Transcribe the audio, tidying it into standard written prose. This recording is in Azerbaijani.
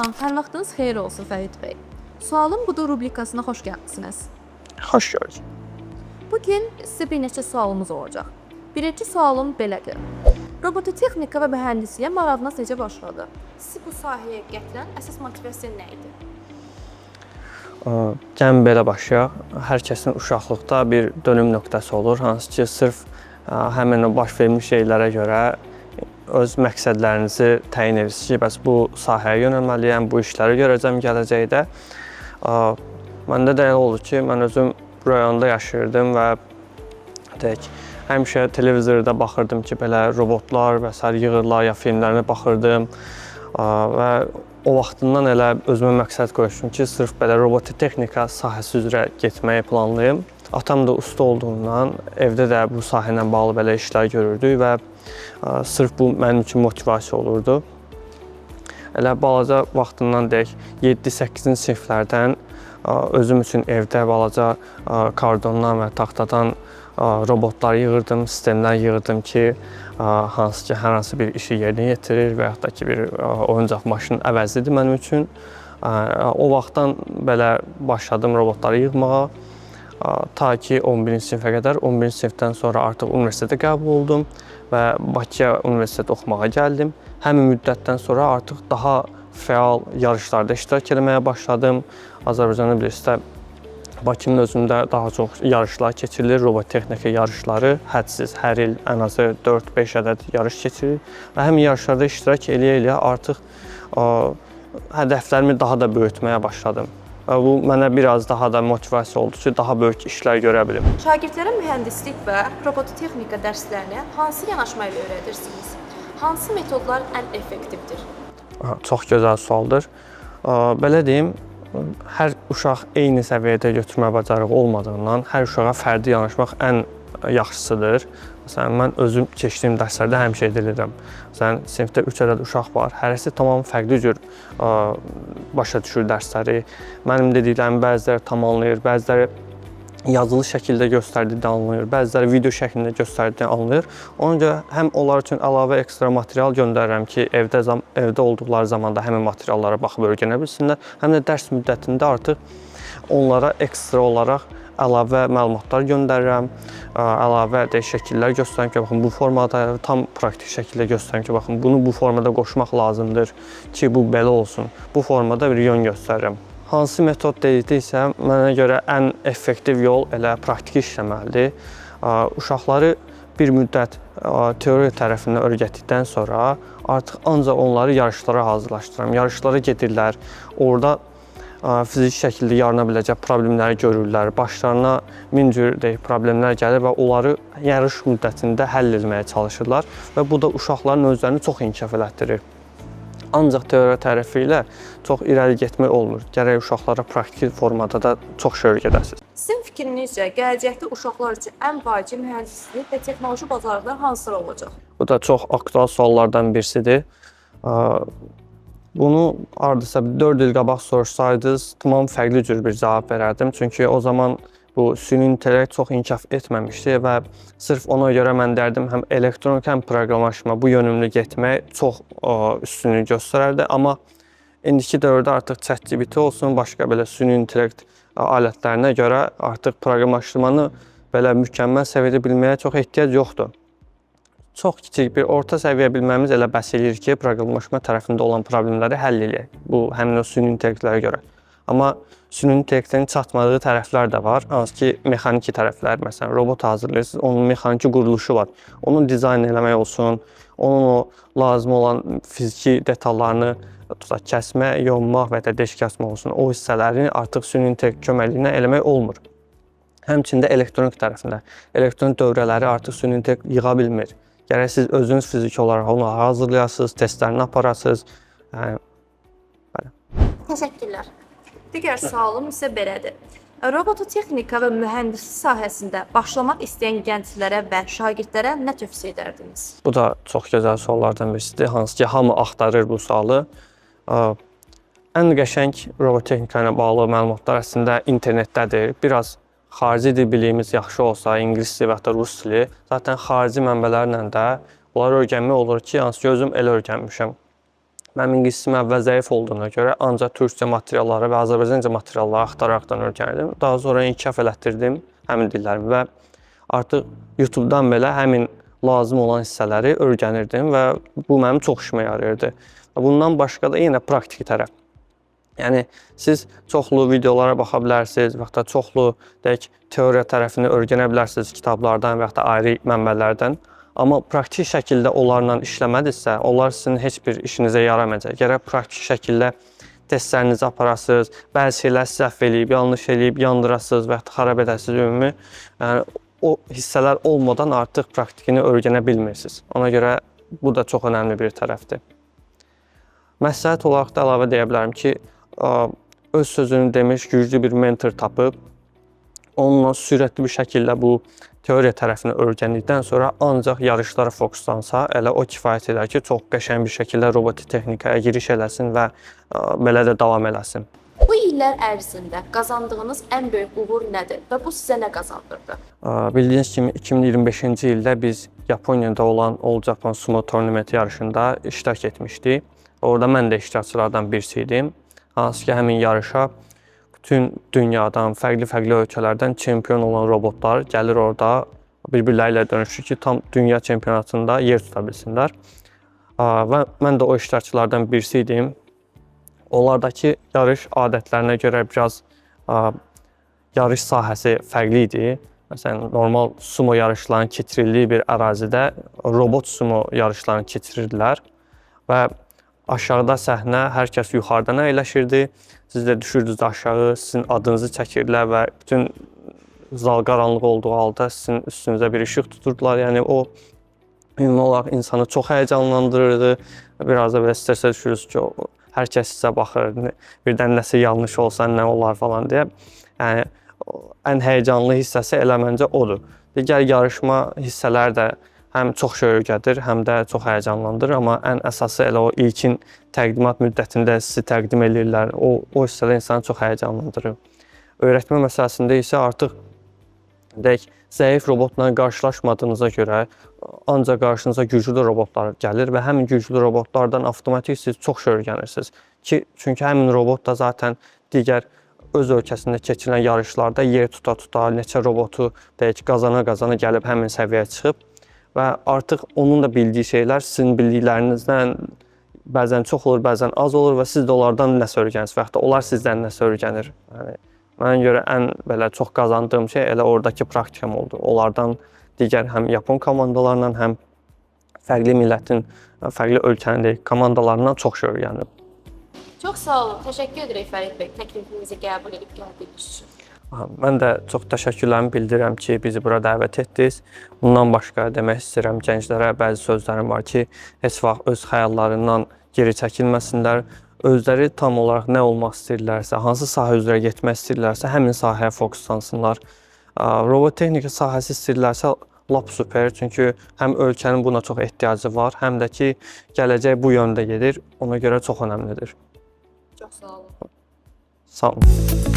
Salam, hər vaxtınız xeyir olsun Fərid bəy. Sualım budur rubrikasına xoş gəlmisiniz. Xoş gördük. Bugün sizə bir neçə sualımız olacaq. Birinci sualım belədir. Robototexnika və mühəndisliyə marağınız necə başladı? Sizi bu sahəyə gətirən əsas motivasiya nə idi? Gəlin belə başlayaq. Hər kəsin uşaqlıqda bir dönüm nöqtəsi olur, hansı ki, sırf həmin o baş vermiş şeylərə görə öz məqsədlərinizi təyin edirsiniz ki, bəs bu sahəyə yönəlməliyəm, bu işləri görəcəm gələcəkdə. Məndə də elə oldu ki, mən özüm rayonda yaşayırdım və deyək, həmişə televizorda baxırdım ki, belə robotlar və s. yığırlar, ya filmlərinə baxırdım və o vaxtından elə özümə məqsəd qoymuşdum ki, sırf belə robototexnika sahəsi üzrə getməyi planlayım. Atam da usta olduğundan evdə də bu sahə ilə bağlı belə işlər görürdük və sırf bu mənim üçün motivasiya olurdu. Elə balaca vaxtından deyək, 7-8-ci siniflərdən özüm üçün evdə balaca kardondan və taxtadan robotlar yığırdım, sistemlər yığırdım ki, hansı ki, hər hansı bir işi yerinə yetirir və yaxud da ki, bir oyuncaq maşının əvəzidir mənim üçün. O vaxtdan belə başladım robotları yığmağa. Ta ki 11-ci sinifə qədər, 11-ci sinifdən sonra artıq universitetə qəbul oldum və Bakıya universitetə oxumağa gəldim. Həmin müddətdən sonra artıq daha fəal yarışlarda iştirak etməyə başladım. Azərbaycanda bilirsizdə Bakının özündə daha çox yarışlar keçirilir, robototexnika yarışları hədsiz, hər il ən azı 4-5 ədəd yarış keçirilir və həmin yarışlarda iştirak eləyə-eləyə artıq hədəflərimi daha da böyütməyə başladım. Bu mənə biraz daha da motivasiya oldu ki, daha böyük işlər görə bilim. Şagirdlərə mühəndislik və robototexnika dərslərini hansı yanaşma ilə öyrədirsiniz? Hansı metodlar ən effektivdir? Çox gözəl sualdır. Belə deyim, hər uşaq eyni səviyyədə götürmə bacarığı olmadığından hər uşağa fərdi yanaşmaq ən yaxşısıdır. Məsələn, mən özüm keçdiyim dərslərdə həmişə edirəm. Məsələn, sinifdə 3 ədəd uşaq var, hərəsi tamam fərqli cür başa düşür dərsləri. Mənim dediklərimi bəziləri tam anlayır, bəziləri yazılı şəkildə göstərdikdə anlayır, bəziləri video şəklində göstərdikdə anlayır. Ona görə həm onlar üçün əlavə ekstra material göndərirəm ki, evdə olduqları zamanda həmin materiallara baxıb öyrənə bilsinlər. Həm də dərs müddətində artıq onlara ekstra olaraq əlavə məlumatlar göndərirəm, əlavə şəkillər göstərirəm ki, baxın bu formada tam praktik şəkildə göstərirəm ki, baxın bunu bu formada qoşmaq lazımdır ki, bu belə olsun. Bu formada bir yön göstərirəm. Hansı metod dediksə, mənə görə ən effektiv yol elə praktiki işləməlidir. Uşaqları bir müddət teoriya tərəfindən öyrətdikdən sonra artıq ancaq onları yarışlara hazırlaşdırıram. Yarışlara gedirlər, orada fiziki şəkildə yarana biləcək problemləri görürlər. Başlarına min cür problemlər gəlir və onları yarış müddətində həll etməyə çalışırlar və bu da uşaqların özlərini çox inkişaf elətdirir. Ancaq teoriya tərəfi ilə çox irəli getmək olmur. Gərək uşaqlara praktiki formada da çox şey öyrədəsiniz. Sizin fikrinizcə gələcəkdə uşaqlar üçün ən vacib mühəndislik və texnoloji bacarıqlar hansılar olacaq? Bu da çox aktual suallardan birisidir. Bunu hardasa 4 il qabaq soruşsaydınız, tamam fərqli cür bir cavab verərdim. Çünki o zaman bu süni intellekt çox inkişaf etməmişdi və sırf ona görə mən dərdim həm elektronik, həm proqramlaşma bu yönümlü getmək çox üstünlük göstərərdi. Amma indiki dövrdə artıq ChatGPT olsun, başqa belə süni intellekt alətlərinə görə artıq proqramlaşmanı belə mükəmməl səviyyədə bilməyə çox ehtiyac yoxdur. Çox kiçik bir orta səviyyə bilməmiz elə bəs eləyir ki, proqramlaşma tərəfində olan problemləri həll eləyək. Bu həmin o süni intellektlərə görə. Amma süni intellektin çatmadığı tərəflər də var. Hansı ki, mexaniki tərəflər, məsələn, robot hazırlayırsınız, onun mexaniki quruluşu var. Onun dizayn eləmək olsun, onun o lazım olan fiziki detallarını kəsmə, yonmaq və ya deş kəsmə olsun, o hissələrini artıq süni intellekt köməkliyi ilə eləmək olmur. Həmçində elektronik tərəfində. Elektronik dövrələri artıq süni intellekt yığa bilmir. Gərək siz özünüz fiziki olaraq onu hazırlayasınız, testlərini aparasınız. Təşəkkürlər. Digər sualım isə belədir. Robototexnika və mühəndislik sahəsində başlamaq istəyən gənclərə və şagirdlərə nə tövsiyə edərdiniz? Bu da çox gözəl suallardan birisidir, hansı ki, hamı axtarır bu sualı. Ən qəşəng robototexnika ilə bağlı məlumatlar əslində internetdədir. Biraz xarici dil biliyimiz yaxşı olsa, ingilis dili və ya rus dili, zaten xarici mənbələrlə də onları öyrənmək olur ki, hansı ki, özüm elə öyrənmişəm. Mənim ingiliscim əvvəl zəif olduğuna görə ancaq türkcə materialları və Azərbaycanca materialları axtararaqdan öyrəndim. Daha sonra inkişaf elətdirdim həmin dillərimi və artıq YouTube-dan belə həmin lazım olan hissələri öyrənirdim və bu mənim çox işimə yarayırdı. Bundan başqa da yenə praktiki tərəf. Yəni siz çoxlu videolara baxa bilərsiniz və ya çoxlu deyək teoriya tərəfini öyrənə bilərsiniz kitablardan və ya da ayrı mənbələrdən. Amma praktik şəkildə onlarla işləmədinizsə, onlar sizin heç bir işinizə yaramayacaq. Gərək praktik şəkildə testlərinizi aparasınız, bəzi şeylər səhv eləyib, yanlış eləyib, yandırasınız və ya xarab edəsiniz ümumi. Yəni o hissələr olmadan artıq praktikini öyrənə bilmirsiniz. Ona görə bu da çox önəmli bir tərəfdir. Məsləhət olaraq da əlavə deyə bilərəm ki, öz sözünü demiş, güclü bir mentor tapıb, onunla sürətli bir şəkildə bu teoriya tərəfini öyrəndikdən sonra ancaq yarışlara fokuslansa, elə o kifayət edər ki, çox qəşəng bir şəkildə robotik texnikaya giriş eləsin və belə də davam eləsin. Bu illər ərzində qazandığınız ən böyük uğur nədir və bu sizə nə qazandırdı? Bildiyiniz kimi 2025-ci ildə biz Yaponiyada olan All Japan Sumo Tournament yarışında iştirak etmişdik. Orada mən də iştirakçılardan birisi idim. Hansı ki, həmin yarışa bütün dünyadan, fərqli ölkələrdən çempion olan robotlar gəlir orada bir-birləri ilə dönüşür ki, tam dünya çempionatında yer tuta bilsinlər. Və mən də o iştirakçılardan birisi idim. Onlardakı yarış adətlərinə görə biraz yarış sahəsi fərqli idi. Məsələn, normal sumo yarışlarının keçirildiyi bir ərazidə robot sumo yarışlarını keçirirdilər və aşağıda səhnə, hər kəs yuxarıdan əyləşirdi. Siz də düşürdünüz aşağı, sizin adınızı çəkirdilər və bütün zal qaranlıq olduğu halda sizin üstünüzə bir işıq tuturdular. Yəni o ümumi olaraq insanı çox həyəcanlandırırdı. Biraz da belə stressə düşürürsünüz ki, hər kəs sizə baxır, birdən nəsə yanlış olsa nə olar falan deyə. Yəni ən həyəcanlı hissəsi elə məncə odur. Digər yarışma hissələri də həm çox şey öyrədir, həm də çox həyəcanlandırır, amma ən əsası elə o ilkin təqdimat müddətində sizi təqdim edirlər. O hissələr insanı çox həyəcanlandırır. Öyrətmə məsələsində isə artıq deyək, zəif robotla qarşılaşmadığınıza görə ancaq qarşınıza güclü robotlar gəlir və həmin güclü robotlardan avtomatik siz çox şey öyrənirsiniz. Çünki həmin robot da zaten digər öz ölkəsində keçirilən yarışlarda yer tuta-tuta, neçə robotu deyək, qazana-qazana gəlib həmin səviyyəyə çıxıb və artıq onun da bildiyi şeylər sizin bildiklərinizdən bəzən çox olur, bəzən az olur və siz də onlardan nəsə öyrənirsiniz və ya da onlar sizdən nəsə öyrənir. Yəni, mənə görə ən belə çox qazandığım şey elə oradakı praktikam oldu. Onlardan digər həm Yapon komandalarından, həm fərqli millətin, fərqli ölkənin komandalarından çox şey öyrəndim. Çox sağ olun. Təşəkkür edirik Fərid bəy, təklifimizi qəbul edib gəldiyiniz üçün. Mən də çox təşəkkürlərimi bildirirəm ki, bizi bura dəvət etdiniz. Bundan başqa demək istəyirəm gənclərə bəzi sözlərim var ki, heç vaxt öz xəyallarından geri çəkilməsinlər. Özləri tam olaraq nə olmaq istəyirlərsə, hansı sahə üzrə getmək istəyirlərsə, həmin sahəyə fokuslansınlar. Robot texnika sahəsi istəyirlərsə, lap super. Çünki həm ölkənin buna çox ehtiyacı var, həm də ki, gələcək bu yöndə gedir. Ona görə çox önəmlidir. Çox sağ olun. Sağ olun.